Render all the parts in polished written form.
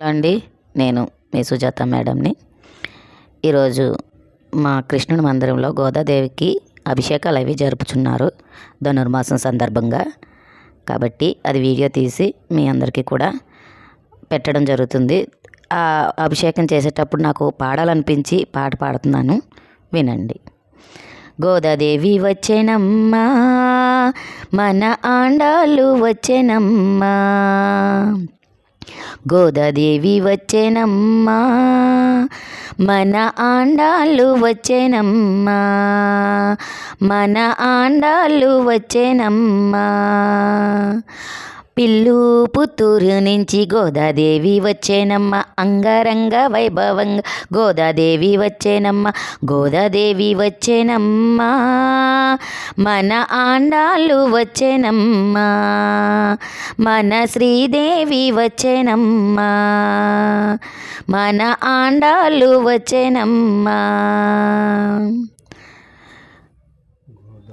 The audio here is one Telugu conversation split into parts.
అండి, నేను మీ సుజాత మేడంని. ఈరోజు మా కృష్ణుడి మందిరంలో గోదాదేవికి అభిషేకాలు అవి జరుపుచున్నారు ధనుర్మాసం సందర్భంగా. కాబట్టి అది వీడియో తీసి మీ అందరికీ కూడా పెట్టడం జరుగుతుంది. ఆ అభిషేకం చేసేటప్పుడు నాకు పాడాలనిపించి పాట పాడుతున్నాను, వినండి. గోదాదేవి వచ్చేనమ్మా, మన ఆండాళ్ళు వచ్చేనమ్మా. గోదాదేవి వచ్చేనమ్మా, మన ఆండాళ్ళు వచ్చేనమ్మా, మన ఆండాళ్ళు వచ్చేనమ్మా. పిల్లు పుత్తూరు నుంచి గోదాదేవి వచ్చేనమ్మ, అంగరంగ వైభవంగా గోదాదేవి వచ్చేనమ్మ. గోదాదేవి వచ్చేనమ్మా, మన ఆండాళ్ళు వచ్చేనమ్మా, మన శ్రీదేవి వచ్చేనమ్మా, మన ఆండాళ్ళు వచ్చేనమ్మా.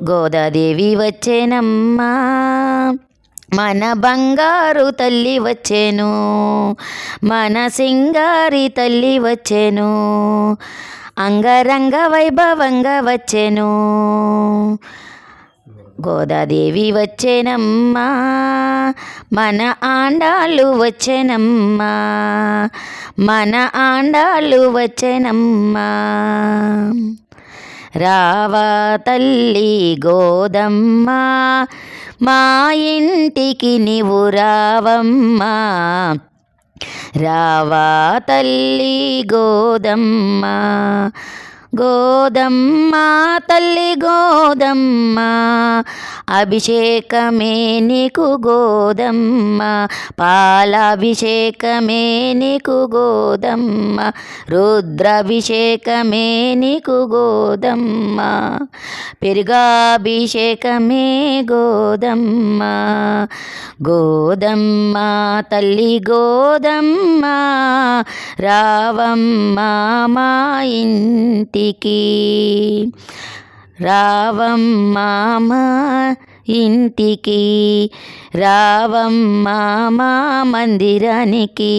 గోదాదేవి వచ్చేనమ్మా, మన బంగారు తల్లి వచ్చేను, మన సింగారి తల్లి వచ్చేను, అంగరంగ వైభవంగా వచ్చేను. గోదాదేవి వచ్చేనమ్మా, మన ఆండాళ్ళు వచ్చేనమ్మా, మన ఆండాళ్ళు వచ్చేనమ్మా. రావా తల్లి గోదమ్మ, మా ఇంటికి నీవు రావమ్మా. రావా తల్లి గోదమ్మ, గోదమ్మ తల్లి గోదమ్మ, అభిషేకమే నీకు గోదమ్మ, పాలాభిషేకమే నీకు గోదమ్మ, రుద్రాభిషేకమే నీకు గోదమ్మ, పెరుగాభిషేకమే గోదమ్మ. గోదమ్మ తల్లి గోదమ్మ, రావమ్మ మా ఇంటికి, రావమ్మ మా ఇంటికి, రావమ్మ మా మందిరానికి.